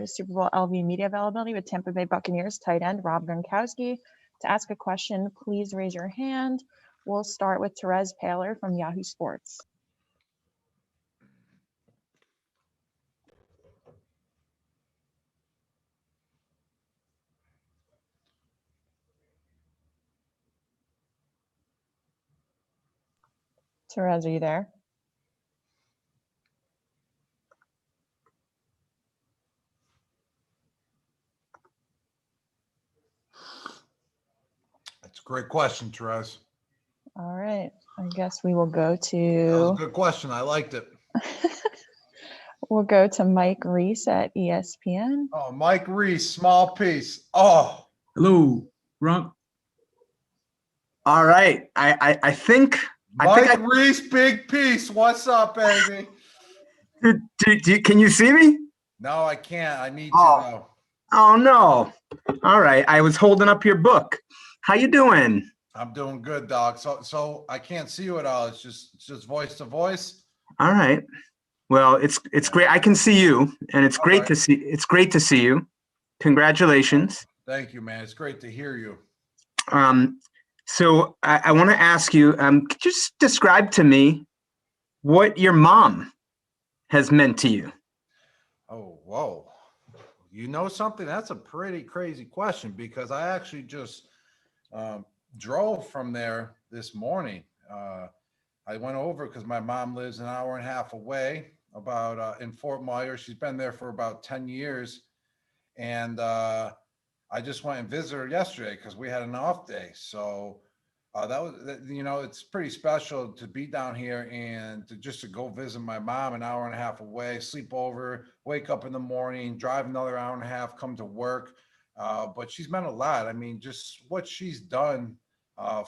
Super Bowl LV media availability with Tampa Bay Buccaneers tight end Rob Gronkowski. To ask a question, please raise your hand. We'll start with Therese Paler from Yahoo Sports. Therese, are you there? That's a great question, Therese. All right. I guess we will go to... That was a good question. I liked it. We'll go to Mike Reese at ESPN. Oh, Mike Reese, small piece. Oh. Hello, Gronk. All right. I think Mike Reese, big piece. What's up, baby? Can you see me? No, I can't. I need to know. Oh no. All right. I was holding up your book. How you doing? I'm doing good, dog. So I can't see you at all. It's just voice to voice. All right. Well, it's great. I can see you, and it's great to see. It's great to see you. Congratulations. Thank you, man. It's great to hear you. So I want to ask you, could you just describe to me what your mom has meant to you? Oh, whoa. You know something? That's a pretty crazy question because I actually just drove from there this morning. I went over because my mom lives an hour and a half away, about in Fort Myers. She's been there for about 10 years. And I just went and visited her yesterday because we had an off day. So that was, it's pretty special to be down here and to go visit my mom an hour and a half away, sleep over, wake up in the morning, drive another hour and a half, come to work. But she's meant a lot. I mean, just what she's done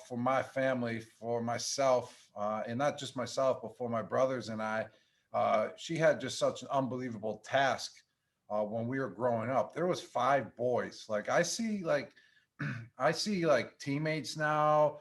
for my family, for myself, and not just myself, but for my brothers and I. She had just such an unbelievable task when we were growing up. There was 5 boys. Like I see teammates now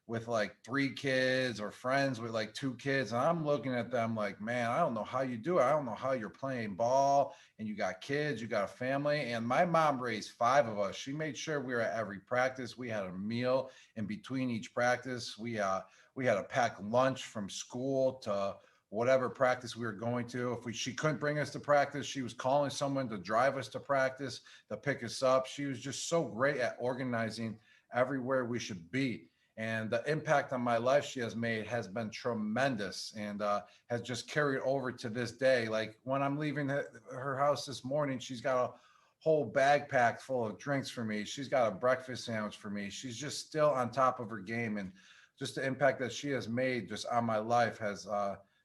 with like 3 kids or friends with like 2 kids. And I'm looking at them like, man, I don't know how you do it. I don't know how you're playing ball and you got kids, you got a family. And my mom raised 5 of us. She made sure we were at every practice. We had a meal in between each practice. We had a packed lunch from school to whatever practice we were going to. If she couldn't bring us to practice, she was calling someone to drive us to practice, to pick us up. She was just so great at organizing everywhere we should be. And the impact on my life she has made has been tremendous and has just carried over to this day. Like when I'm leaving her house this morning, she's got a whole bag packed full of drinks for me. She's got a breakfast sandwich for me. She's just still on top of her game. And just the impact that she has made just on my life has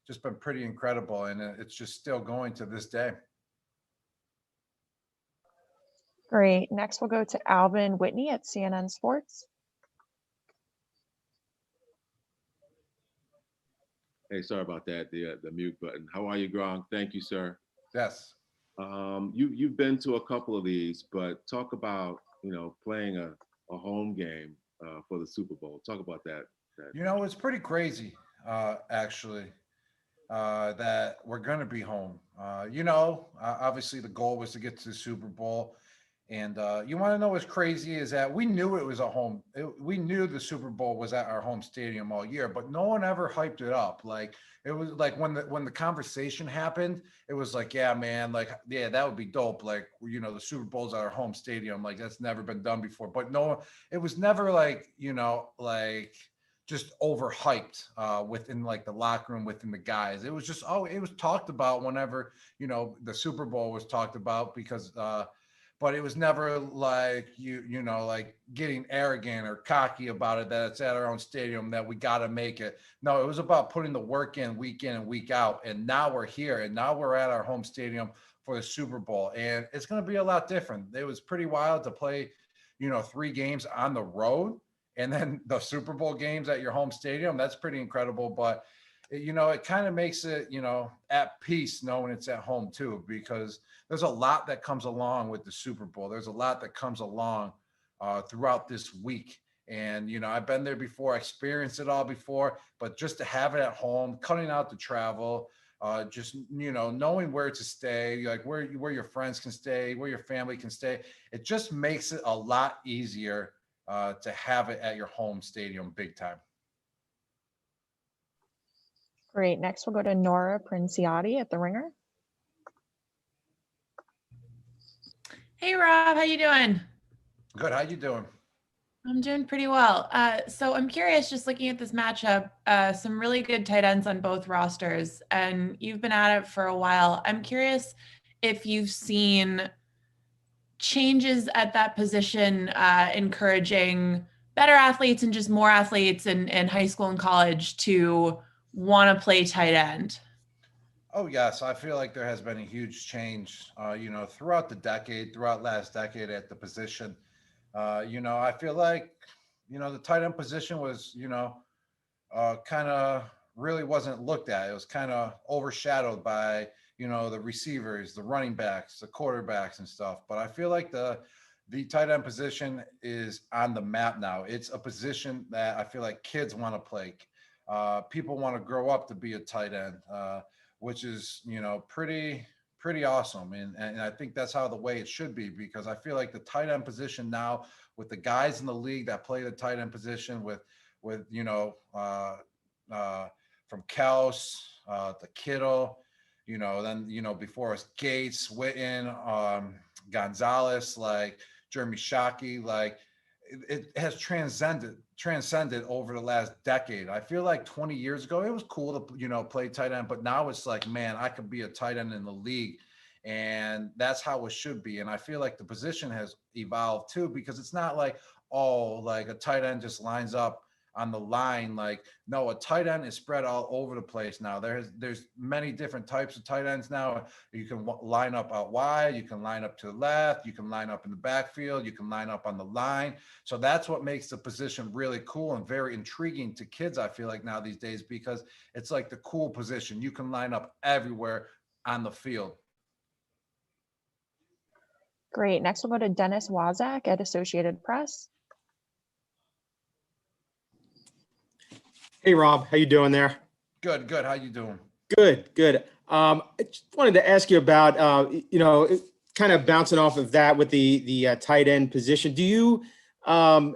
just been pretty incredible. And it's just still going to this day. Great. Next, we'll go to Alvin Whitney at CNN Sports. Hey, sorry about that, the mute button. How are you, Gronk? Thank you, sir. Yes. You've been to a couple of these, but talk about, playing a home game for the Super Bowl. Talk about that. It's pretty crazy, actually, that we're going to be home. Obviously the goal was to get to the Super Bowl. And you want to know what's crazy is that we knew it was we knew the Super Bowl was at our home stadium all year, but no one ever hyped it up. Like it was like when the conversation happened, it was like, yeah, man, like, yeah, that would be dope. Like, the Super Bowl's at our home stadium. Like that's never been done before, but no, it was never like, like just overhyped within like the locker room, within the guys. It was just, it was talked about whenever, the Super Bowl was talked about because, but it was never like, like getting arrogant or cocky about it, that it's at our own stadium, that we got to make it. No, it was about putting the work in and week out. And now we're here and now we're at our home stadium for the Super Bowl. And it's going to be a lot different. It was pretty wild to play, 3 games on the road and then the Super Bowl games at your home stadium. That's pretty incredible. But, it kind of makes it, at peace knowing it's at home too, because there's a lot that comes along with the Super Bowl. There's a lot that comes along throughout this week. And, I've been there before, I experienced it all before, but just to have it at home, cutting out the travel, just, knowing where to stay, like where your friends can stay, where your family can stay. It just makes it a lot easier to have it at your home stadium big time. Great. Next, we'll go to Nora Princiotti at the Ringer. Hey, Rob, how you doing? Good. How you doing? I'm doing pretty well. So I'm curious, just looking at this matchup, some really good tight ends on both rosters, and you've been at it for a while. I'm curious if you've seen changes at that position, encouraging better athletes and just more athletes in high school and college to want to play tight end. Oh yes, I feel like there has been a huge change, throughout throughout last decade at the position. I feel like, the tight end position was, kind of really wasn't looked at. It was kind of overshadowed by, the receivers, the running backs, the quarterbacks and stuff. But I feel like the tight end position is on the map now. It's a position that I feel like kids want to play. People want to grow up to be a tight end, which is, pretty awesome. And I think that's how the way it should be, because I feel like the tight end position now, with the guys in the league that play the tight end position with from Kels to Kittle, then, before us, Gates, Witten, Gonzalez, like Jeremy Shockey, like it has transcended over the last decade. I feel like 20 years ago, it was cool to, play tight end, but now it's like, man, I could be a tight end in the league. And that's how it should be. And I feel like the position has evolved too, because it's not like, oh, like a tight end just lines up on the line. Like, no, a tight end is spread all over the place now. There's many different types of tight ends now. You can line up out wide, you can line up to the left, you can line up in the backfield, you can line up on the line. So that's what makes the position really cool and very intriguing to kids, I feel like, now these days, because it's like the cool position. You can line up everywhere on the field. Great. Next, we'll go to Dennis Wazak at Associated Press. Hey, Rob, how you doing there? Good. How you doing? Good. I just wanted to ask you about, kind of bouncing off of that with the tight end position. Do you, do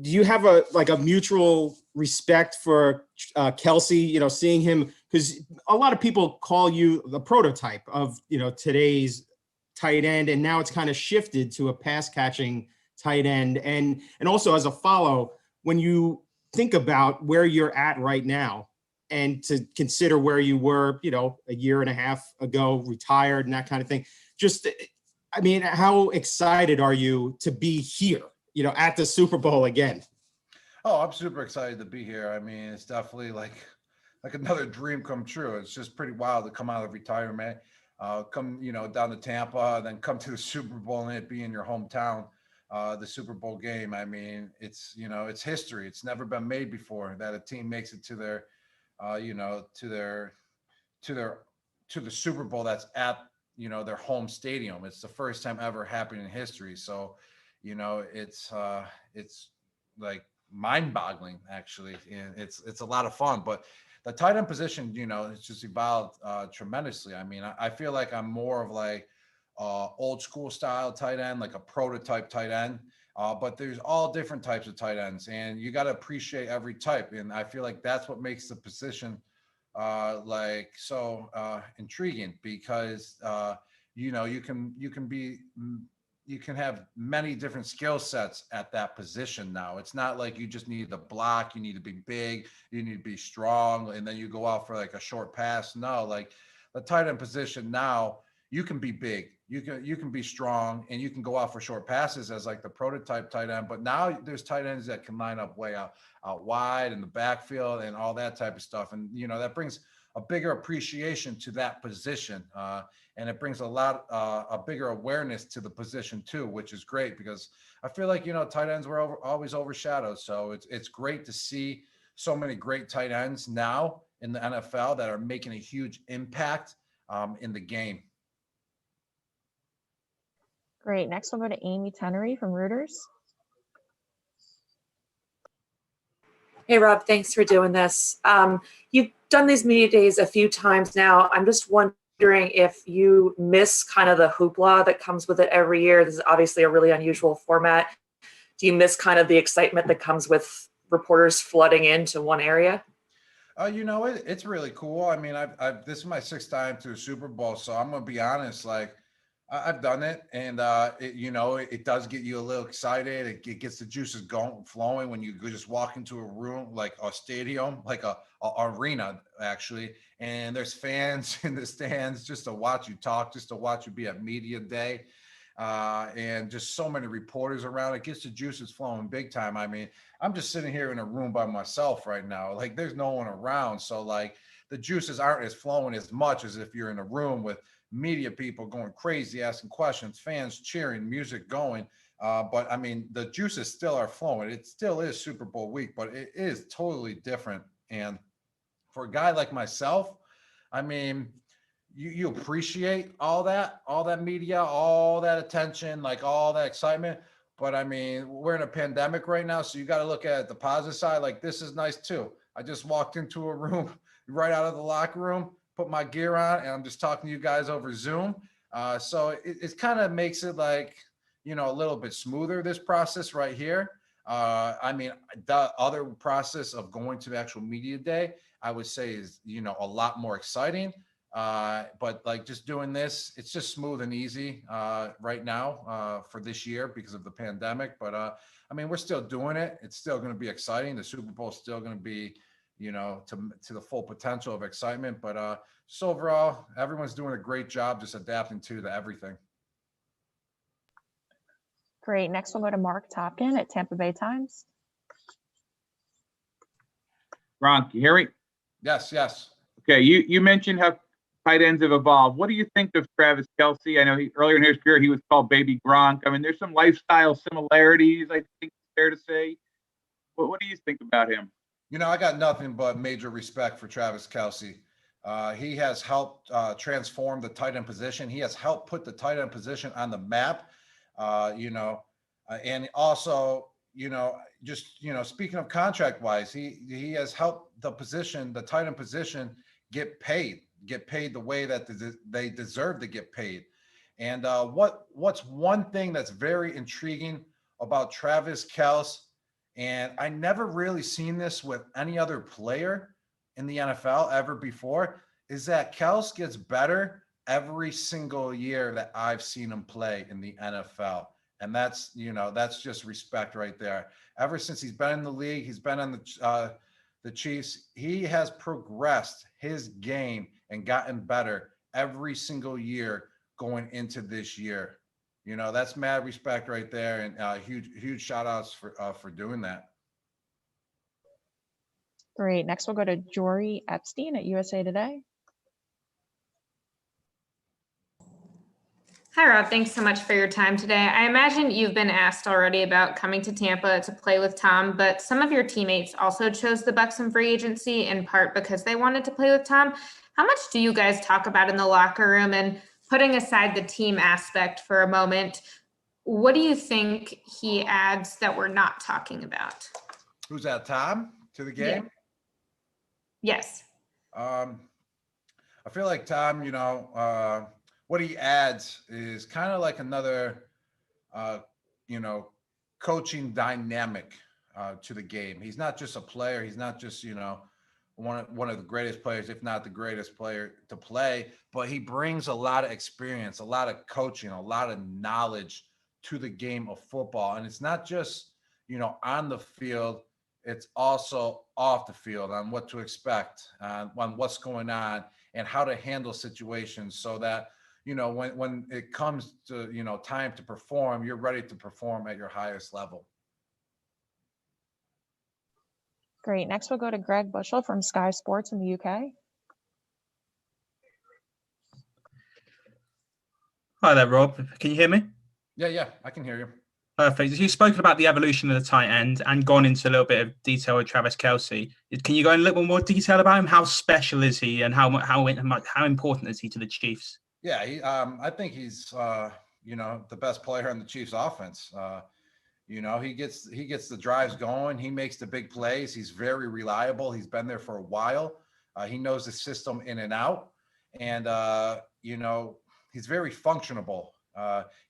you have a mutual respect for Kelsey? Seeing him, because a lot of people call you the prototype of today's tight end, and now it's kind of shifted to a pass catching tight end, and also as a follow, when you think about where you're at right now and to consider where you were, a year and a half ago, retired and that kind of thing. Just, how excited are you to be here, at the Super Bowl again? Oh, I'm super excited to be here. It's definitely like another dream come true. It's just pretty wild to come out of retirement, come, down to Tampa, and then come to the Super Bowl and it be in your hometown. The Super Bowl game. It's, it's history. It's never been made before that a team makes it to their, to the Super Bowl that's at, their home stadium. It's the first time ever happened in history. So, it's like mind-boggling actually, and it's a lot of fun. But the tight end position, it's just evolved tremendously. I feel like I'm more of like old school style tight end, like a prototype tight end. But there's all different types of tight ends, and you got to appreciate every type. And I feel like that's what makes the position so intriguing, because you can have many different skill sets at that position now. It's not like you just need to block, you need to be big, you need to be strong, and then you go out for like a short pass. No, like the tight end position now, you can be big, you can be strong, and you can go out for short passes as like the prototype tight end. But now there's tight ends that can line up way out wide in the backfield and all that type of stuff. And that brings a bigger appreciation to that position, and it brings a bigger awareness to the position too, which is great, because I feel like tight ends were always overshadowed. So it's great to see so many great tight ends now in the NFL that are making a huge impact in the game. Great. Next, we'll go to Amy Tenery from Reuters. Hey, Rob, thanks for doing this. You've done these media days a few times now. I'm just wondering if you miss kind of the hoopla that comes with it every year. This is obviously a really unusual format. Do you miss kind of the excitement that comes with reporters flooding into one area? It's really cool. I mean, this is my 6th time to a Super Bowl, so I'm gonna be honest. Like, I've done it, and it does get you a little excited. It gets the juices going, flowing when you just walk into a room, like a stadium, like a arena actually, and there's fans in the stands just to watch you talk, just to watch you be at media day. And just so many reporters around. It gets the juices flowing big time. I mean, I'm just sitting here in a room by myself right now. Like, there's no one around. So like the juices aren't as flowing as much as if you're in a room with media people going crazy, asking questions, fans cheering, music going. But I mean, the juices still are flowing. It still is Super Bowl week, but it is totally different. And for a guy like myself, I mean, you appreciate all that media, all that attention, like all that excitement. But I mean, we're in a pandemic right now, so you got to look at the positive side. Like, this is nice too. I just walked into a room right out of the locker room, put my gear on, and I'm just talking to you guys over Zoom. So it kind of makes it like, a little bit smoother, this process right here. I mean, the other process of going to the actual media day, I would say is, a lot more exciting. But like, just doing this, it's just smooth and easy right now for this year because of the pandemic. But I mean, we're still doing it. It's still going to be exciting. The Super Bowl is still going to be, to the full potential of excitement. But just overall, everyone's doing a great job just adapting to everything. Great. Next, we'll go to Mark Topkin at Tampa Bay Times. Gronk, you hear me? Yes. Okay, you mentioned how tight ends have evolved. What do you think of Travis Kelce? I know earlier in his career he was called Baby Gronk. I mean, there's some lifestyle similarities, I think it's fair to say. What do you think about him? I got nothing but major respect for Travis Kelce. He has helped transform the tight end position. He has helped put the tight end position on the map. And also, speaking of contract wise, he has helped the tight end position get paid the way that they deserve to get paid. And what's one thing that's very intriguing about Travis Kelce, and I never really seen this with any other player in the NFL ever before, is that Kelce gets better every single year that I've seen him play in the NFL. And that's just respect right there. Ever since he's been in the league, he's been on the Chiefs, he has progressed his game and gotten better every single year going into this year. That's mad respect right there, and huge shout outs for doing that. Great. Next, we'll go to Jory Epstein at USA Today. Hi, Rob. Thanks so much for your time today. I imagine you've been asked already about coming to Tampa to play with Tom, but some of your teammates also chose the Bucs in free agency in part because they wanted to play with Tom. How much do you guys talk about in the locker room? And putting aside the team aspect for a moment, what do you think he adds that we're not talking about? Who's that, Tom, to the game? Yeah. Yes. I feel like Tom, what he adds is kind of like another, coaching dynamic to the game. He's not just a player. He's not just, one of the greatest players, if not the greatest player to play, but he brings a lot of experience, a lot of coaching, a lot of knowledge to the game of football. And it's not just, on the field, it's also off the field on what to expect, on what's going on and how to handle situations so that, when it comes to, time to perform, you're ready to perform at your highest level. Great. Next, we'll go to Greg Bushell from Sky Sports in the UK. Hi there, Rob. Can you hear me? Yeah, I can hear you. Perfect. You've spoken about the evolution of the tight end and gone into a little bit of detail with Travis Kelce. Can you go in a little more detail about him? How special is he, and how important is he to the Chiefs? Yeah, I think he's the best player on the Chiefs offense. He gets the drives going. He makes the big plays. He's very reliable. He's been there for a while. He knows the system in and out, and you know, he's very functionable.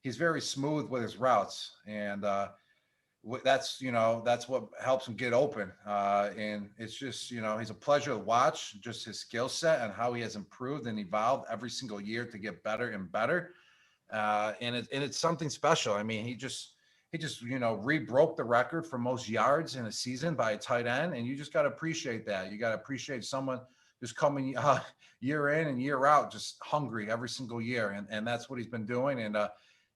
He's very smooth with his routes, and that's, you know, that's what helps him get open. And it's just, you know, he's a pleasure to watch, just his skill set and how he has improved and evolved every single year to get better and better. And it's something special. I mean, he just you know, re-broke the record for most yards in a season by a tight end, and you just got to appreciate that. You got to appreciate someone just coming year in and year out, just hungry every single year, and that's what he's been doing. And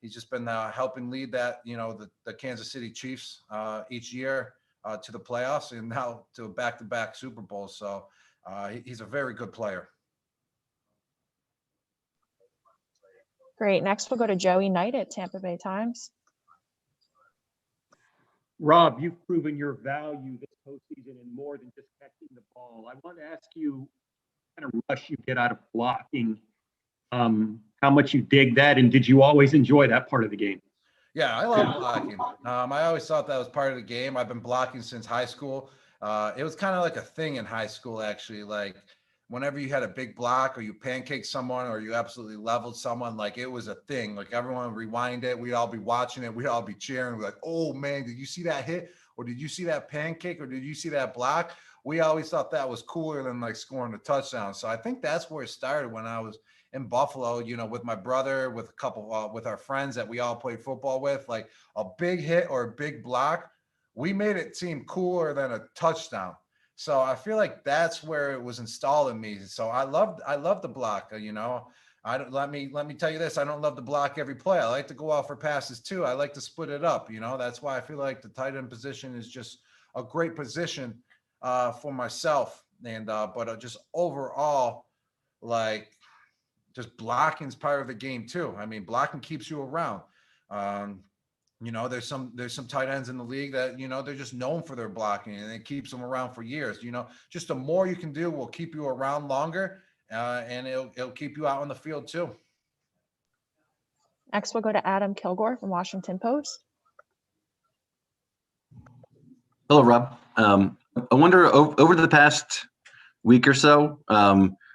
he's just been helping lead that, you know, the Kansas City Chiefs each year to the playoffs, and now to back-to-back Super Bowls. So he's a very good player. Great. Next, we'll go to Joey Knight at Tampa Bay Times. Rob, you've proven your value this postseason in more than just catching the ball. I want to ask you, what kind of rush you get out of blocking, how much you dig that, and did you always enjoy that part of the game? Yeah, I love blocking. I always thought that was part of the game. I've been blocking since high school. It was kind of like a thing in high school, actually. Like whenever you had a big block or you pancaked someone or you absolutely leveled someone, like it was a thing. Like everyone would rewind it. We'd all be watching it. We'd all be cheering. We're like, oh man, did you see that hit? Or did you see that pancake? Or did you see that block? We always thought that was cooler than like scoring a touchdown. So I think that's where it started when I was in Buffalo, you know, with my brother, with a couple, with our friends that we all played football with. Like a big hit or a big block, we made it seem cooler than a touchdown. So I feel like that's where it was installed in me. So I love the block. You know, I don't, let me tell you this. I don't love the block every play. I like to go out for passes too. I like to split it up. You know, that's why I feel like the tight end position is just a great position for myself. And but just overall, like just blocking is part of the game too. I mean, blocking keeps you around. You know, there's some tight ends in the league that, you know, they're just known for their blocking, and it keeps them around for years. You know, just the more you can do will keep you around longer, and it'll keep you out on the field too. Next, we'll go to Adam Kilgore from Washington Post. Hello, Rob. I wonder, over the past week or so,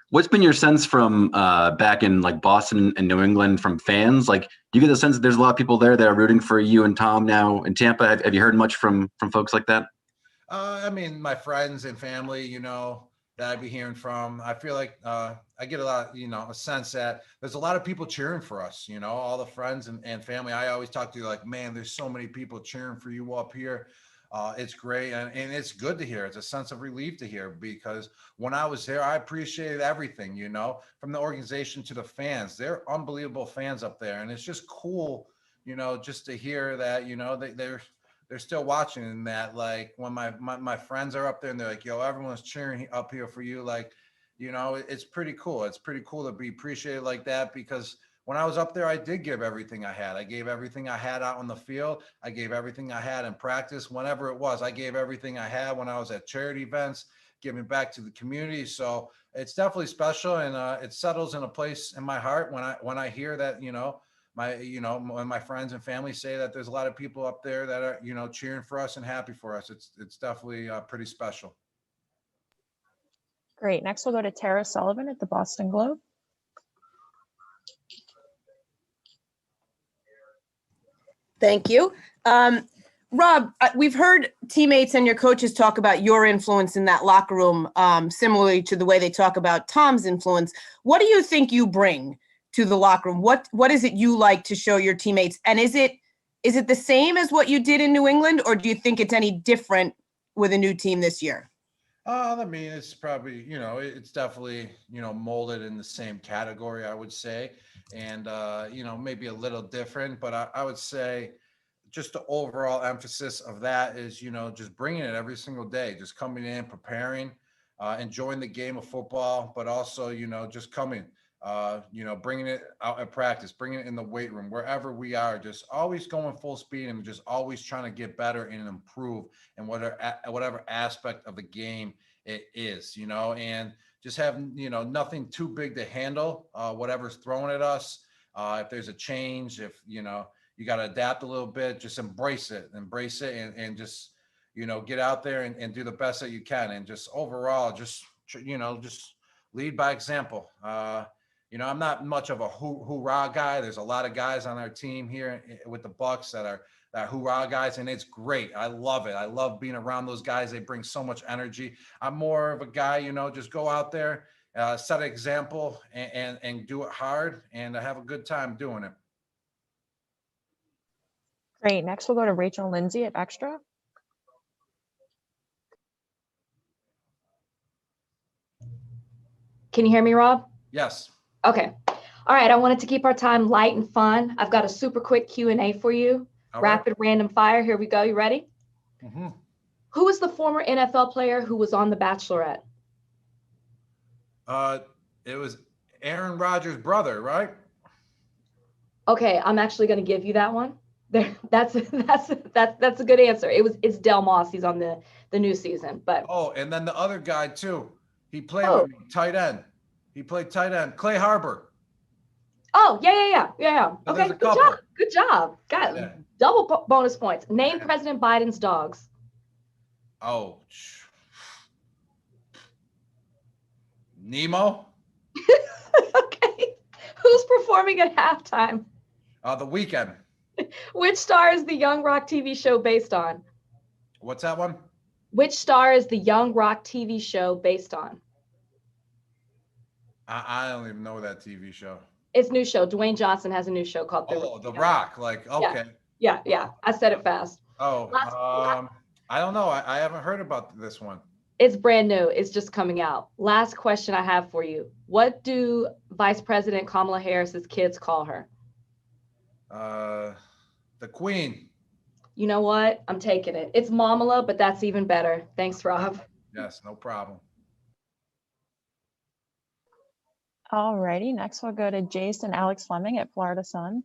what's been your sense from back in like Boston and New England from fans? Like, do you get the sense that there's a lot of people there that are rooting for you and Tom now in Tampa? Have you heard much from folks like that? I mean, my friends and family, you know, that I'd be hearing from. I feel like I get a lot, you know, a sense that there's a lot of people cheering for us, you know, all the friends and family. I always talk to you like, man, there's so many people cheering for you up here. It's great, and it's good to hear. It's a sense of relief to hear, because when I was there, I appreciated everything, you know, from the organization to the fans. They're unbelievable fans up there, and it's just cool, you know, just to hear that, you know, they're still watching, and that like when my friends are up there and they're like, yo, everyone's cheering up here for you, like, you know, it's pretty cool. It's pretty cool to be appreciated like that, because when I was up there, I did give everything I had. I gave everything I had out on the field. I gave everything I had in practice, whenever it was. I gave everything I had when I was at charity events, giving back to the community. So it's definitely special, and it settles in a place in my heart when I hear that, you know, when my friends and family say that there's a lot of people up there that are, you know, cheering for us and happy for us. It's definitely pretty special. Great. Next, we'll go to Tara Sullivan at the Boston Globe. Thank you. Rob, we've heard teammates and your coaches talk about your influence in that locker room, similarly to the way they talk about Tom's influence. What do you think you bring to the locker room? What is it you like to show your teammates? And is it the same as what you did in New England, or do you think it's any different with a new team this year? I mean, it's probably, you know, it's definitely, you know, molded in the same category, I would say. And, you know, maybe a little different, but I would say just the overall emphasis of that is, you know, just bringing it every single day, just coming in, preparing, enjoying the game of football, but also, you know, just coming, you know, bringing it out at practice, bringing it in the weight room, wherever we are, just always going full speed and just always trying to get better and improve in whatever aspect of the game it is, you know, and just have, you know, nothing too big to handle, whatever's thrown at us. If there's a change, if, you know, you got to adapt a little bit, just embrace it and just, you know, get out there and do the best that you can. And just overall, just just lead by example. I'm not much of a hoorah guy. There's a lot of guys on our team here with the Bucks that are hoorah guys, and it's great. I love it. I love being around those guys. They bring so much energy. I'm more of a guy, just go out there, set an example, and do it hard, and have a good time doing it. Great. Next, we'll go to Rachel Lindsay at Extra. Can you hear me, Rob? Yes. Okay. All right. I wanted to keep our time light and fun. I've got a super quick Q&A for you. All Rapid random fire. Here we go. You ready? Mm-hmm. Who is the former NFL player who was on The Bachelorette? It was Aaron Rodgers' brother, right? Okay, I'm actually going to give you that one. There, that's a good answer. It's Del Moss. He's on the new season. But And then the other guy too. He played Oh. with me, tight end. He played tight end. Clay Harbor. oh yeah. So Okay, there's a good couple. job. Good job. Got Yeah. double bonus points. Name President Biden's dogs. Oh, Nemo. Okay. Who's performing at halftime? The Weekend. Which star is the Young Rock TV show based on? What's that one? Which star is the Young Rock TV show based on? I don't even know that TV show. It's a new show. Dwayne Johnson has a new show called The Rock. Like, okay. Yeah. I said it fast. I don't know. I haven't heard about this one. It's brand new. It's just coming out. Last question I have for you. What do Vice President Kamala Harris's kids call her? The Queen. You know what? I'm taking it. It's Mamala, but that's even better. Thanks, Rob. Yes, no problem. Alrighty, next we'll go to Jason Alex Fleming at Florida Sun.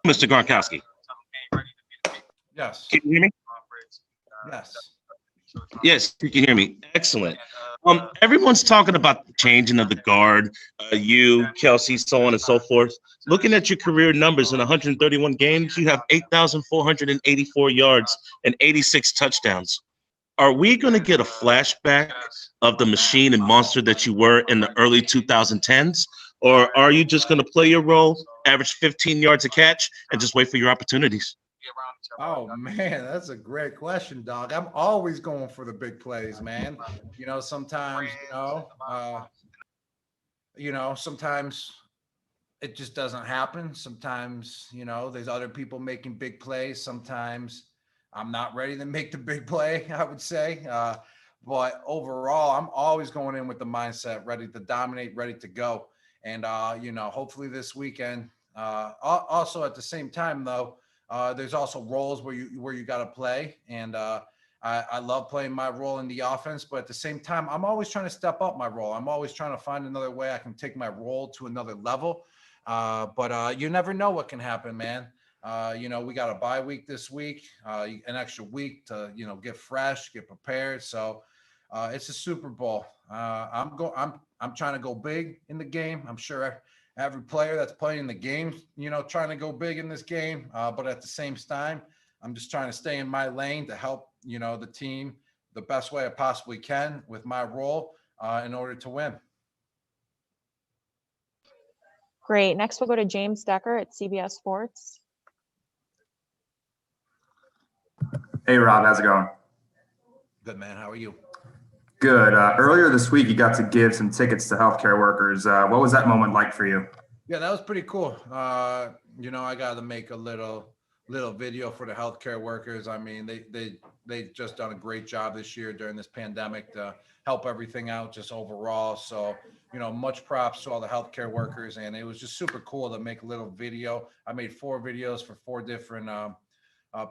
Mr. Gronkowski. Yes. Can you hear me? Yes. Yes, you can hear me. Excellent. Everyone's talking about the changing of the guard, you, Kelsey, so on and so forth. Looking at your career numbers in 131 games, you have 8,484 yards and 86 touchdowns. Are we going to get a flashback of the machine and monster that you were in the early 2010s? Or are you just going to play your role, average 15 yards a catch, and just wait for your opportunities? Oh man, that's a great question, dog. I'm always going for the big plays, man. Sometimes, sometimes it just doesn't happen. Sometimes, there's other people making big plays. Sometimes I'm not ready to make the big play, I would say. But overall, I'm always going in with the mindset, ready to dominate, ready to go. And, hopefully this weekend, also at the same time, though, there's also roles where you got to play. And I love playing my role in the offense, but at the same time, I'm always trying to step up my role. I'm always trying to find another way I can take my role to another level. But you never know what can happen, man. We got a bye week this week, an extra week to, get fresh, get prepared. So it's a Super Bowl. I'm trying to go big in the game. I'm sure every player that's playing the game, trying to go big in this game. But at the same time, I'm just trying to stay in my lane to help, the team the best way I possibly can with my role in order to win. Great. Next, we'll go to James Decker at CBS Sports. Hey, Rob, how's it going? Good, man. How are you? Good. Earlier this week, you got to give some tickets to healthcare workers. What was that moment like for you? Yeah, that was pretty cool. I got to make a little video for the healthcare workers. I mean, they just done a great job this year during this pandemic to help everything out just overall. So, much props to all the healthcare workers. And it was just super cool to make a little video. I made 4 videos for 4 different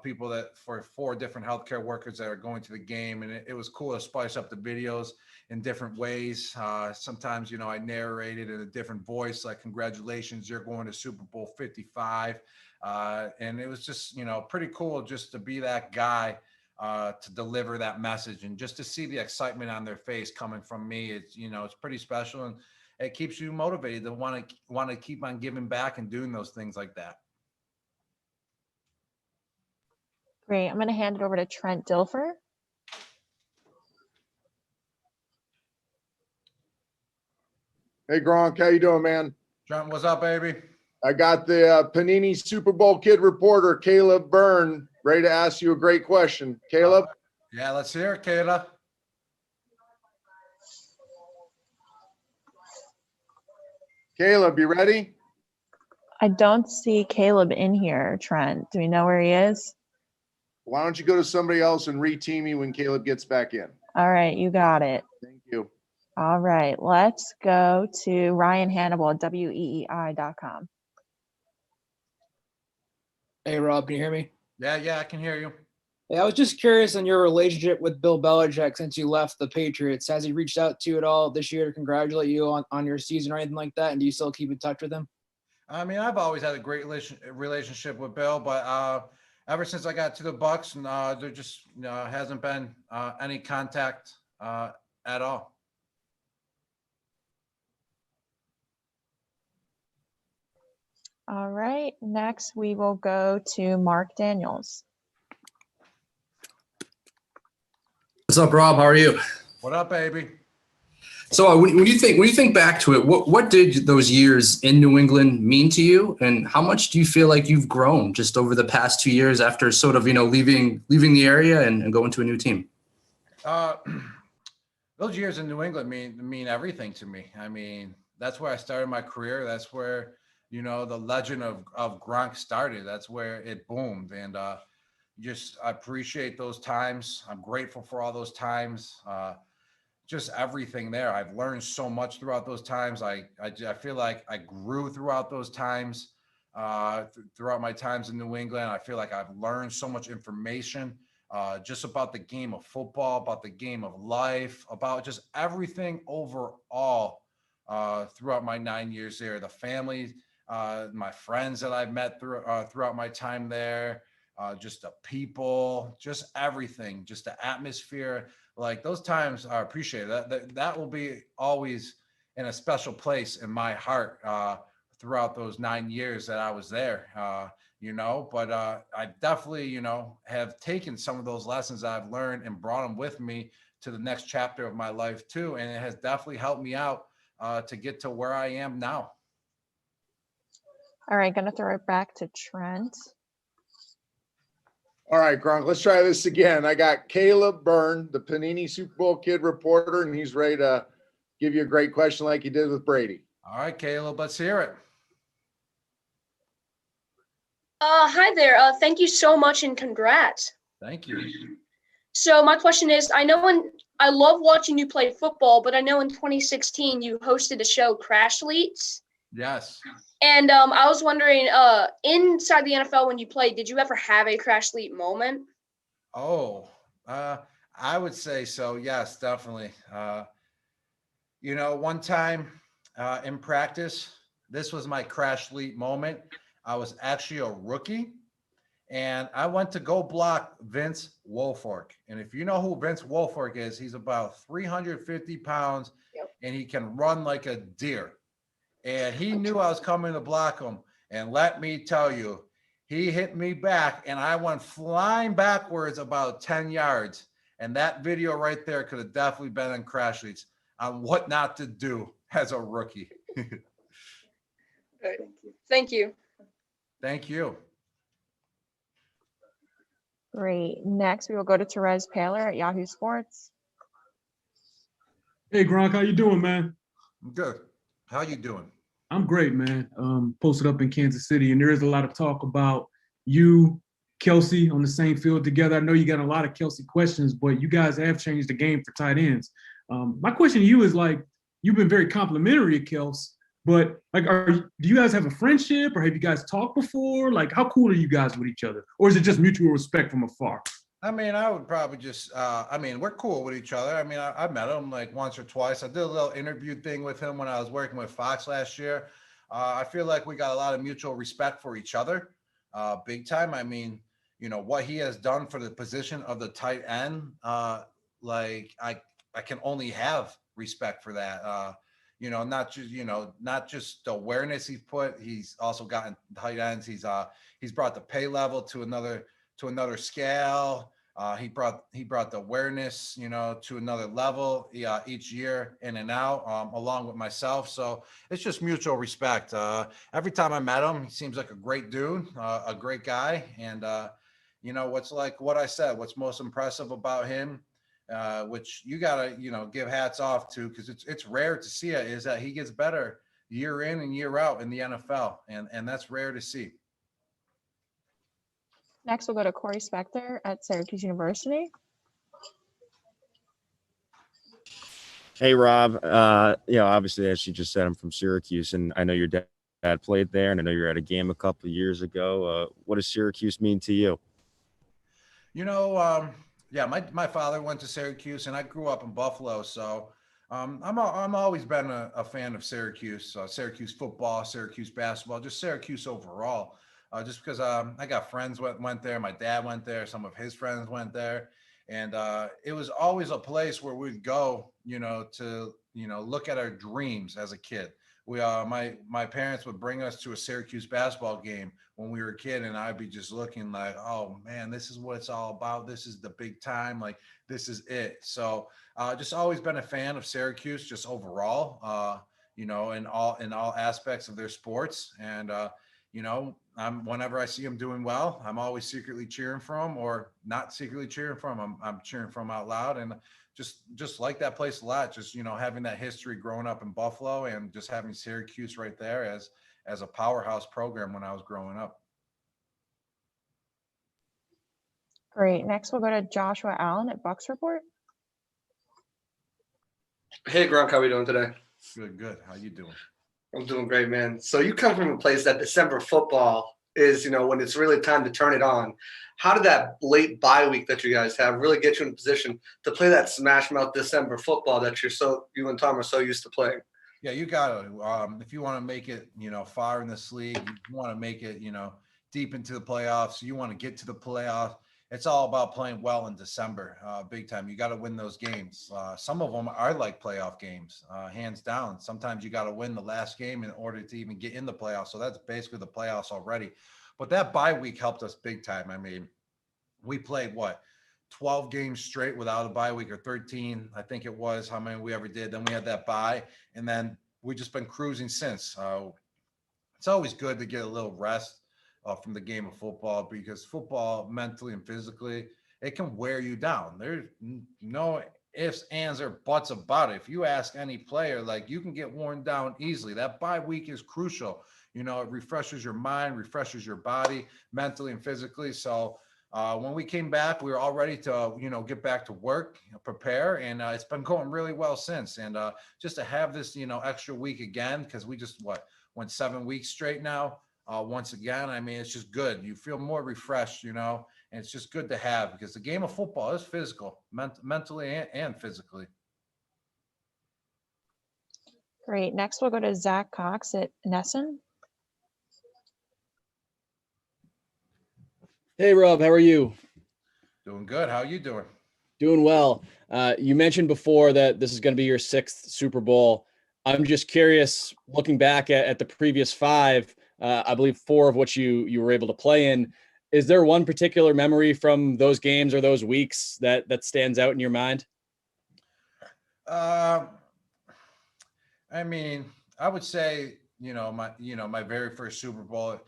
people for 4 different healthcare workers that are going to the game. And it was cool to spice up the videos in different ways. Sometimes, I narrated in a different voice, like, congratulations, you're going to Super Bowl 55. And it was just, pretty cool just to be that guy to deliver that message and just to see the excitement on their face coming from me. It's, it's pretty special, and it keeps you motivated to want to keep on giving back and doing those things like that. Great. I'm going to hand it over to Trent Dilfer. Hey Gronk, how you doing, man? Trent, what's up, baby? I got the Panini Super Bowl kid reporter, Caleb Byrne, ready to ask you a great question. Caleb? Yeah, let's hear it, Kayla. Caleb, you ready? I don't see Caleb in here, Trent. Do we know where he is? Why don't you go to somebody else and re-team me when Caleb gets back in? All right, you got it. Thank you. All right, let's go to Ryan Hannibal at weei.com. Hey, Rob, can you hear me? Yeah, I can hear you. Yeah, I was just curious on your relationship with Bill Belichick since you left the Patriots. Has he reached out to you at all this year to congratulate you on your season or anything like that? And do you still keep in touch with him? I mean, I've always had a great relationship with Bill, but ever since I got to the Bucks, there just hasn't been any contact at all. All right, next we will go to Mark Daniels. What's up, Rob? How are you? What up, baby? So when you think back to it, what did those years in New England mean to you, and how much do you feel like you've grown just over the past 2 years after sort of leaving the area and going to a new team? Those years in New England mean everything to me. I mean, that's where I started my career. That's where the legend of Gronk started. That's where it boomed, and I appreciate those times. I'm grateful for all those times. Just everything there. I've learned so much throughout those times. I feel like I grew throughout those times, throughout my times in New England. I feel like I've learned so much information just about the game of football, about the game of life, about just everything overall throughout my 9 years there. The family, my friends that I've met throughout my time there, just the people, just everything, just the atmosphere. Like those times are appreciated. That will be always in a special place in my heart throughout those 9 years that I was there. But I definitely, have taken some of those lessons that I've learned and brought them with me to the next chapter of my life too. And it has definitely helped me out to get to where I am now. All right, gonna throw it back to Trent. All right, Gronk, let's try this again. I got Caleb Byrne, the Panini Super Bowl kid reporter, and he's ready to give you a great question like he did with Brady. All right, Caleb, let's hear it. Hi there. Thank you so much and congrats. Thank you. So my question is, I love watching you play football, but I know in 2016 you hosted a show, Crash Leets. Yes. And I was wondering, inside the NFL when you played, did you ever have a Crash Leet moment? Oh, I would say so. Yes, definitely. One time in practice, this was my Crash Leet moment. I was actually a rookie, and I went to go block Vince Wilfork. And if you know who Vince Wilfork is, he's about 350 pounds, and he can run like a deer. And he knew I was coming to block him. And let me tell you, he hit me back, and I went flying backwards about 10 yards. And that video right there could have definitely been in Crash Leets on what not to do as a rookie. Thank you. Thank you. Great. Next, we will go to Therese Paler at Yahoo Sports. Hey, Gronk, how you doing, man? I'm good. How you doing? I'm great, man. Posted up in Kansas City, and there is a lot of talk about you, Kelsey, on the same field together. I know you got a lot of Kelsey questions, but you guys have changed the game for tight ends. My question to you is, like, you've been very complimentary of Kelsey, but like, do you guys have a friendship, or have you guys talked before? Like, how cool are you guys with each other, or is it just mutual respect from afar? I mean, I would probably just, we're cool with each other. I mean, I met him like once or twice. I did a little interview thing with him when I was working with Fox last year. I feel like we got a lot of mutual respect for each other, big time. I mean, what he has done for the position of the tight end, like I can only have respect for that. Not just the awareness he's put. He's also gotten tight ends. He's brought the pay level to to another scale. He brought the awareness, to another level each year in and out, along with myself. So it's just mutual respect. Every time I met him, he seems like a great dude, a great guy. And, what I said, what's most impressive about him, which you gotta, give hats off to, because it's rare to see it, is that he gets better year in and year out in the NFL. And that's rare to see. Next, we'll go to Corey Spector at Syracuse University. Hey, Rob. Obviously, as you just said, I'm from Syracuse, and I know your dad played there, and I know you were at a game a couple of years ago. What does Syracuse mean to you? Yeah, my father went to Syracuse, and I grew up in Buffalo, so I'm always been a fan of Syracuse, Syracuse football, Syracuse basketball, just Syracuse overall. Just because I got friends went there, my dad went there, some of his friends went there, and it was always a place where we'd go, to look at our dreams as a kid. My parents would bring us to a Syracuse basketball game when we were a kid, and I'd be just looking like, oh man, this is what it's all about. This is the big time. Like, this is it. So just always been a fan of Syracuse, just overall, in all aspects of their sports. And whenever I see them doing well, I'm always secretly cheering for them, or not secretly cheering for them. I'm cheering for them out loud, and just like that place a lot. Just having that history growing up in Buffalo, and just having Syracuse right there as a powerhouse program when I was growing up. Great. Next, we'll go to Joshua Allen at Bucks Report. Hey, Gronk, how are we doing today? Good. How you doing? I'm doing great, man. So you come from a place that December football is, when it's really time to turn it on. How did that late bye week that you guys have really get you in a position to play that smash mouth December football that you and Tom are so used to playing? Yeah, you got to. If you want to make it, far in this league, you want to make it, deep into the playoffs. You want to get to the playoffs. It's all about playing well in December, big time. You got to win those games. Some of them are like playoff games, hands down. Sometimes you got to win the last game in order to even get in the playoffs. So that's basically the playoffs already. But that bye week helped us big time. I mean, we played 12 games straight without a bye week, or 13, I think it was, how many we ever did. Then we had that bye, and then we just been cruising since. It's always good to get a little rest from the game of football, because football, mentally and physically, it can wear you down. There's no ifs, ands, or buts about it. If you ask any player, you can get worn down easily. That bye week is crucial. It refreshes your mind, refreshes your body, mentally and physically. So when we came back, we were all ready to, get back to work, prepare, and it's been going really well since. And just to have this, extra week again, because we just went 7 weeks straight now. Once again, I mean, it's just good. You feel more refreshed, and it's just good to have, because the game of football is physical, mentally and physically. Great. Next, we'll go to Zach Cox at Nesson. Hey, Rob, how are you? Doing good. How are you doing? Doing well. You mentioned before that this is going to be your 6th Super Bowl. I'm just curious, looking back at the previous 5, I believe 4 of which you were able to play in. Is there one particular memory from those games or those weeks that stands out in your mind? I mean, I would say, my very first Super Bowl,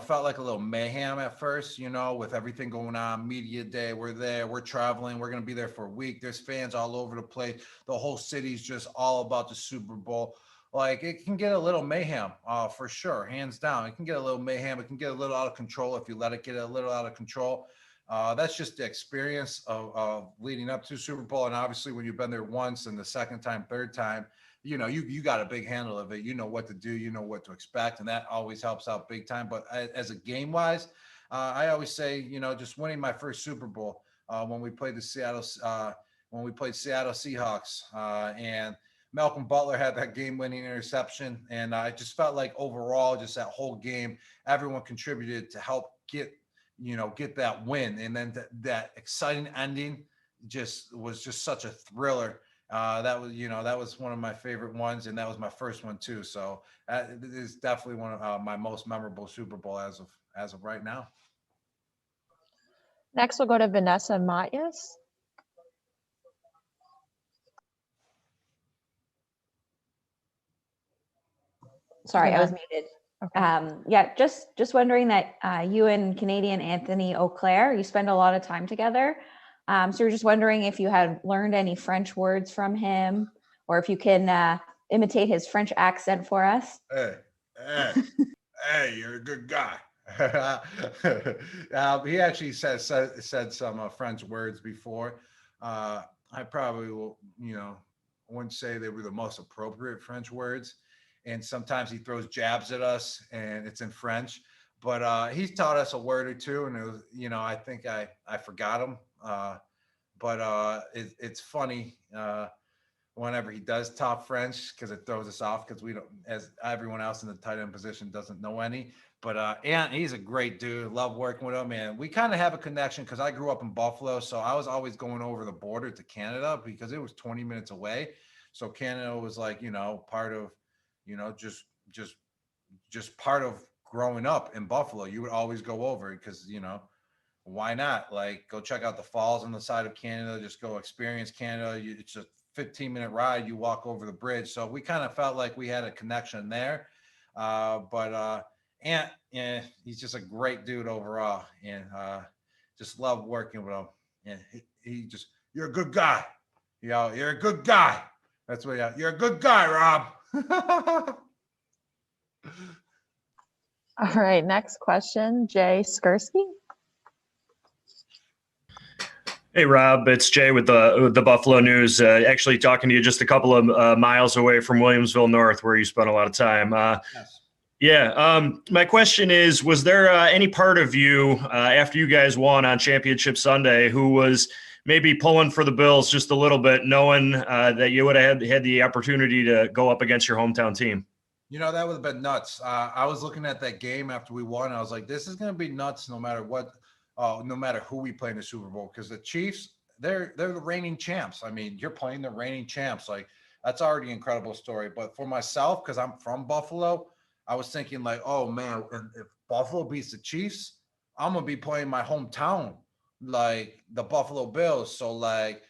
felt like a little mayhem at first, with everything going on, media day, we're there, we're traveling, we're going to be there for a week. There's fans all over the place. The whole city's just all about the Super Bowl. It can get a little mayhem, for sure, hands down. It can get a little mayhem. It can get a little out of control if you let it get a little out of control. That's just the experience of leading up to Super Bowl. And obviously when you've been there once, and the second time, third time, you got a big handle of it. You know what to do, you know what to expect, and that always helps out big time. But as a game wise, I always say, just winning my first Super Bowl when we played Seattle Seahawks, and Malcolm Butler had that game-winning interception, and I just felt like overall, just that whole game, everyone contributed to help get that win, and then that exciting ending was just such a thriller. That was one of my favorite ones, and that was my first one too. So it is definitely one of my most memorable Super Bowl as of right now. Next, we'll go to Vanessa Matias. Sorry, Go I was ahead. muted. Okay. Yeah, just wondering that you and Canadian Anthony Auclair, you spend a lot of time together. So we're just wondering if you had learned any French words from him, or if you can imitate his French accent for us. Hey, hey, you're a good guy. He actually said some French words before. I probably will, wouldn't say they were the most appropriate French words. And sometimes he throws jabs at us, and it's in French. But he's taught us a word or two, and it was, I think I forgot them. It's funny. Whenever he does talk French, because it throws us off, because we don't, as everyone else in the tight end position doesn't know any. But Ant, he's a great dude. Love working with him, and we kind of have a connection because I grew up in Buffalo, so I was always going over the border to Canada because it was 20 minutes away. So Canada was like, part of, just part of growing up in Buffalo. You would always go over because, why not? Like, go check out the falls on the side of Canada. Just go experience Canada. It's a 15-minute ride. You walk over the bridge. So we kind of felt like we had a connection there. Ant, yeah, he's just a great dude overall, and just love working with him. And he just, you're a good guy. You're a good guy. That's what you're a good guy, Rob. All right, next question, Jay Skursky. Hey Rob, it's Jay with the Buffalo News. Actually, talking to you just a couple of miles away from Williamsville North, where you spent a lot of time. Yes. Yeah. My question is: was there any part of you after you guys won on Championship Sunday who was maybe pulling for the Bills just a little bit, knowing that you would have had the opportunity to go up against your hometown team? That would have been nuts. I was looking at that game after we won. I was like, this is going to be nuts no matter what, no matter who we play in the Super Bowl. Because the Chiefs, they're the reigning champs. I mean, you're playing the reigning champs. Like, that's already an incredible story. But for myself, because I'm from Buffalo, I was thinking like, oh man, if Buffalo beats the Chiefs, I'm going to be playing my hometown, like the Buffalo Bills. So like,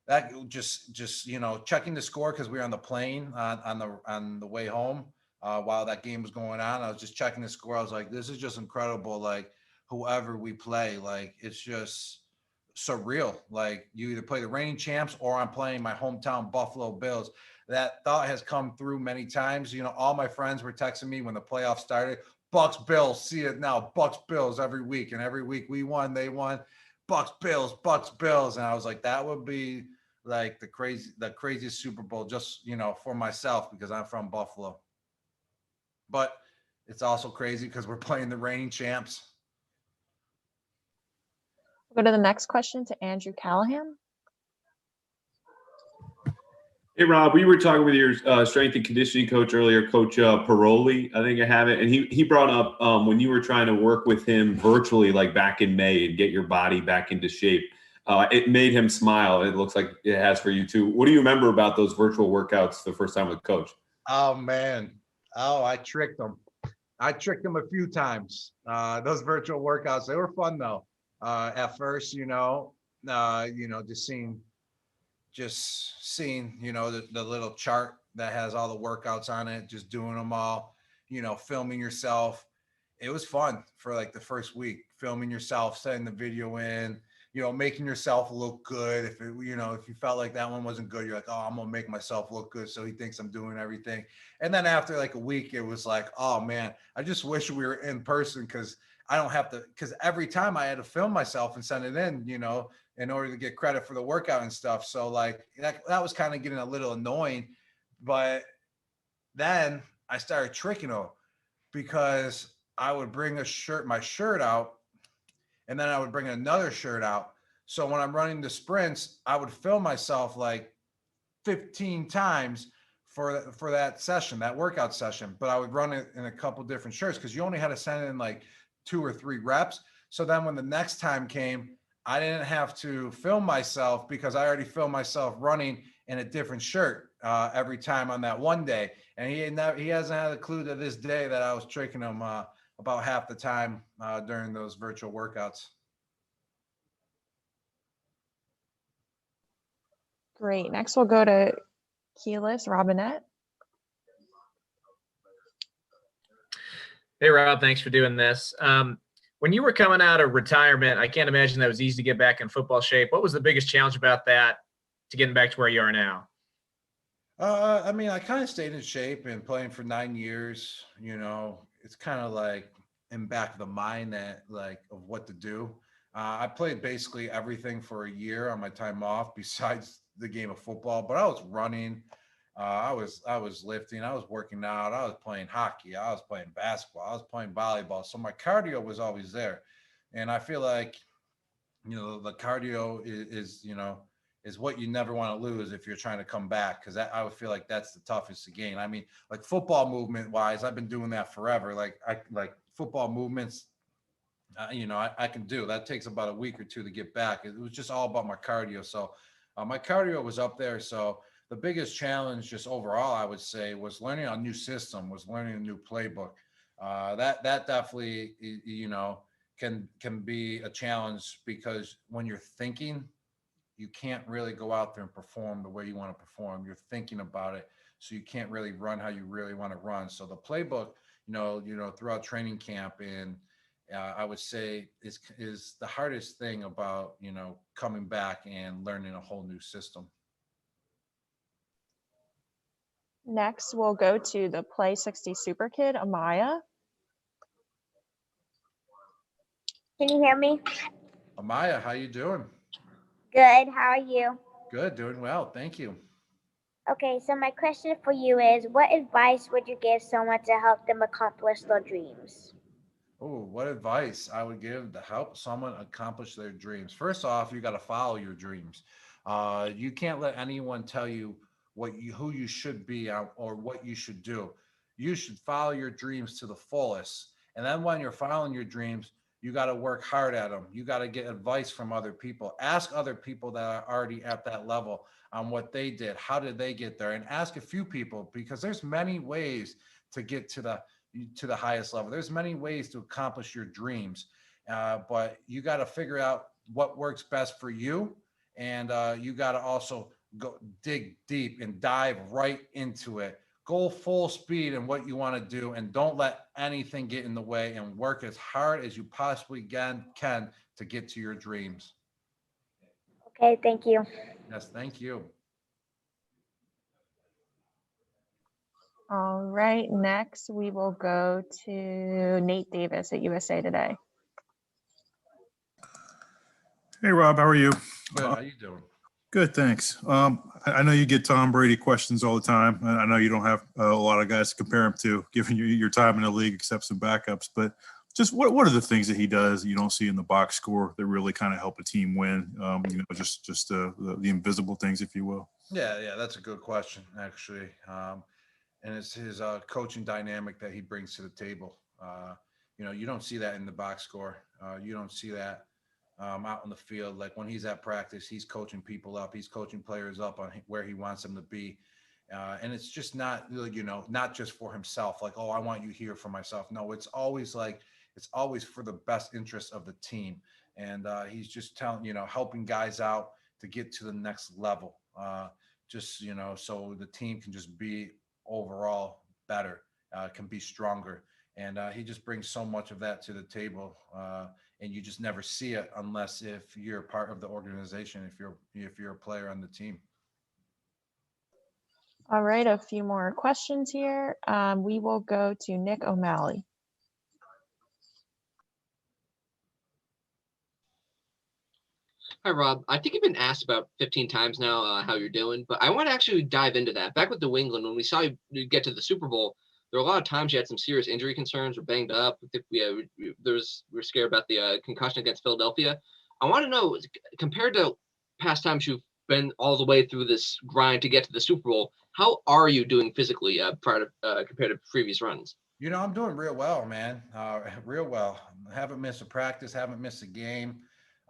that just checking the score, because we were on the plane on the way home while that game was going on. I was just checking the score. I was like, this is just incredible. Like, whoever we play, like, it's just surreal. Like, you either play the reigning champs or I'm playing my hometown Buffalo Bills. That thought has come through many times. All my friends were texting me when the playoffs started. Bucks Bills, see it now. Bucks Bills every week, and every week we won, they won. Bucks Bills, and I was like, that would be like the craziest Super Bowl, just for myself, because I'm from Buffalo. But it's also crazy because we're playing the reigning champs. We'll go to the next question to Andrew Callahan. Hey, Rob, we were talking with your strength and conditioning coach earlier, Coach Paroli, I think I have it. And he brought up when you were trying to work with him virtually, like back in May, and get your body back into shape. It made him smile. It looks like it has for you too. What do you remember about those virtual workouts the first time with Coach? Oh, man. Oh, I tricked him. I tricked him a few times. Those virtual workouts, they were fun though. At first, just seeing, the little chart that has all the workouts on it, just doing them all, filming yourself. It was fun for like the first week, filming yourself, sending the video in, making yourself look good. If you felt like that one wasn't good, you're like, oh, I'm gonna make myself look good so he thinks I'm doing everything. And then after like a week, it was like, oh man, I just wish we were in person, because I don't have to, because every time I had to film myself and send it in order to get credit for the workout and stuff. So like that was kind of getting a little annoying. But then I started tricking him, because I would bring my shirt out, and then I would bring another shirt out. So when I'm running the sprints, I would film myself like 15 times for that session, that workout session. But I would run it in a couple different shirts, because you only had to send in like 2 or 3 reps. So then when the next time came, I didn't have to film myself, because I already filmed myself running in a different shirt every time on that one day. And he hasn't had a clue to this day that I was tricking him about half the time during those virtual workouts. Great. Next, we'll go to Keyless Robinette. Hey, Rob, thanks for doing this. When you were coming out of retirement, I can't imagine that was easy to get back in football shape. What was the biggest challenge about that to getting back to where you are now? I mean, I kind of stayed in shape and playing for 9 years. It's kind of like in back of the mind that of what to do. I played basically everything for a year on my time off besides the game of football, but I was running. I was lifting, I was working out, I was playing hockey, I was playing basketball, I was playing volleyball. So my cardio was always there. And I feel like, the cardio is what you never want to lose if you're trying to come back. Cause I would feel like that's the toughest to gain. I mean, like football movement wise, I've been doing that forever. Like football movements, I can do. That takes about a week or two to get back. It was just all about my cardio. So my cardio was up there. So the biggest challenge just overall, I would say, was learning a new system, was learning a new playbook. That definitely, can be a challenge because when you're thinking, you can't really go out there and perform the way you want to perform. You're thinking about it. So you can't really run how you really want to run. So the playbook, throughout training camp and I would say is the hardest thing about, coming back and learning a whole new system. Next, we'll go to the Play 60 Super Kid, Amaya. Can you hear me? Amaya, how you doing? Good. How are you? Good, doing well. Thank you. Okay, so my question for you is, what advice would you give someone to help them accomplish their dreams? Oh, what advice I would give to help someone accomplish their dreams? First off, you got to follow your dreams. You can't let anyone tell you who you should be or what you should do. You should follow your dreams to the fullest. And then when you're following your dreams, you got to work hard at them. You got to get advice from other people. Ask other people that are already at that level on what they did. How did they get there? And ask a few people because there's many ways to get to the highest level. There's many ways to accomplish your dreams, but you got to figure out what works best for you. And you got to also go dig deep and dive right into it. Go full speed in what you want to do and don't let anything get in the way and work as hard as you possibly can to get to your dreams. Okay, thank you. Yes, thank you. All right, next we will go to Nate Davis at USA Today. Hey, Rob, how are you? Good, how you doing? Good, thanks. I know you get Tom Brady questions all the time. And I know you don't have a lot of guys to compare him to, given your time in the league, except some backups. But just what are the things that he does you don't see in the box score that really kind of help a team win? Just the invisible things, if you will. Yeah, that's a good question, actually. And it's his coaching dynamic that he brings to the table. You don't see that in the box score. You don't see that out in the field. Like when he's at practice, he's coaching people up. He's coaching players up on where he wants them to be. And it's just not, not just for himself. Like, oh, I want you here for myself. No, it's always for the best interest of the team. And he's just helping guys out to get to the next level. So the team can just be overall better, can be stronger. And he just brings so much of that to the table. And you just never see it unless if you're part of the organization, if you're a player on the team. All right, a few more questions here. We will go to Nick O'Malley. Hi, Rob. I think you've been asked about 15 times now how you're doing, but I want to actually dive into that. Back with New England, when we saw you get to the Super Bowl, there were a lot of times you had some serious injury concerns or banged up. I think we're scared about the concussion against Philadelphia. I want to know, compared to past times you've been all the way through this grind to get to the Super Bowl, how are you doing physically compared to previous runs? I'm doing real well, man. Real well. Haven't missed a practice, haven't missed a game.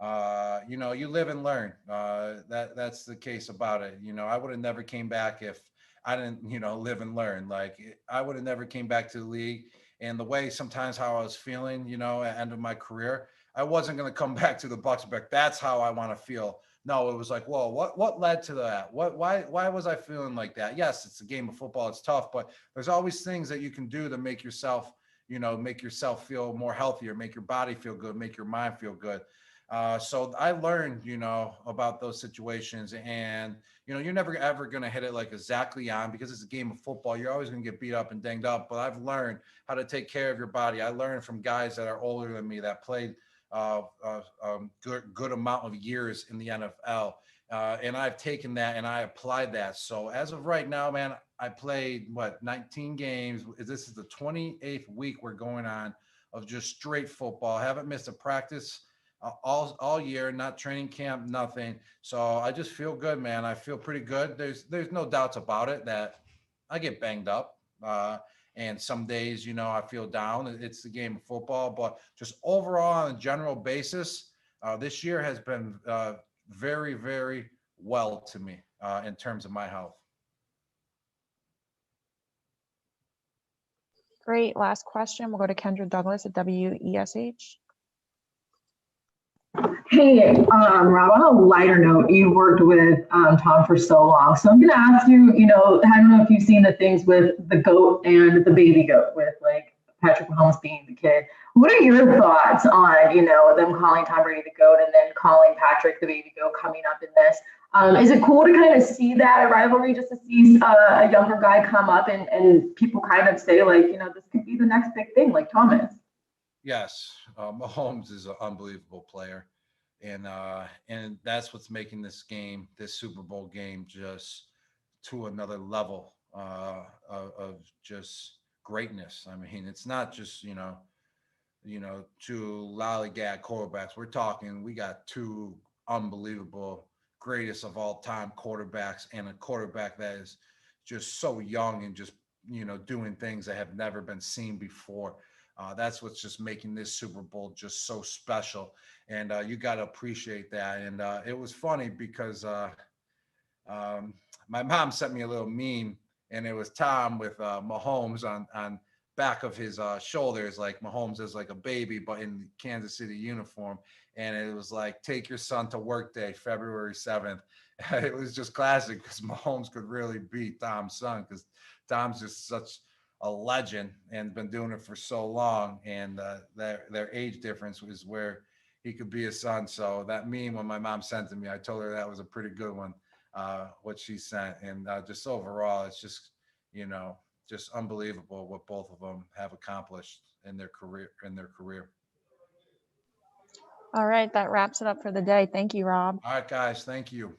You live and learn. That's the case about it. I would have never came back if I didn't, live and learn. Like I would have never came back to the league. And the way sometimes how I was feeling, at the end of my career, I wasn't going to come back to the Bucks. But that's how I want to feel No, it was like, whoa, what led to that? Why was I feeling like that? Yes, it's a game of football. It's tough, but there's always things that you can do to make yourself, make yourself feel more healthier, make your body feel good, make your mind feel good. So I learned, about those situations, and you're never ever going to hit it like exactly on, because it's a game of football. You're always going to get beat up and dinged up. But I've learned how to take care of your body. I learned from guys that are older than me that played good amount of years in the NFL. And I've taken that and I applied that. So as of right now, man, I played 19 games. This is the 28th week we're going on of just straight football. Haven't missed a practice all year, not training camp, nothing. So I just feel good, man. I feel pretty good. There's no doubts about it that I get banged up. And some days, I feel down. It's the game of football, but just overall on a general basis, this year has been very, very well to me in terms of my health. Great. Last question. We'll go to Kendra Douglas at WESH. Hey, Rob, on a lighter note, you worked with Tom for so long. So I'm going to ask you, I don't know if you've seen the things with the GOAT and the baby GOAT with like Patrick Mahomes being the kid. What are your thoughts on, them calling Tom Brady the GOAT and then calling Patrick the baby GOAT coming up in this? Is it cool to kind of see that rivalry, just to see a younger guy come up and people kind of say like, this could be the next big thing like Thomas? Yes, Mahomes is an unbelievable player, and that's what's making this Super Bowl game, just to another level of just greatness. I mean, it's not just two lollygag quarterbacks. We're talking, we got two unbelievable greatest of all time quarterbacks, and a quarterback that is just so young and just doing things that have never been seen before. That's what's just making this Super Bowl just so special, and you got to appreciate that. And it was funny because my mom sent me a little meme, and it was Tom with Mahomes on back of his shoulders, like Mahomes is like a baby, but in Kansas City uniform. And it was like, take your son to work day, February 7th. It was just classic because Mahomes could really beat Tom's son, because Tom's just such a legend and been doing it for so long. And their age difference was where he could be his son. So that meme, when my mom sent to me, I told her that was a pretty good one, what she sent. And just overall, it's just, just unbelievable what both of them have accomplished in their career. All right. That wraps it up for the day. Thank you, Rob. All right, guys. Thank you.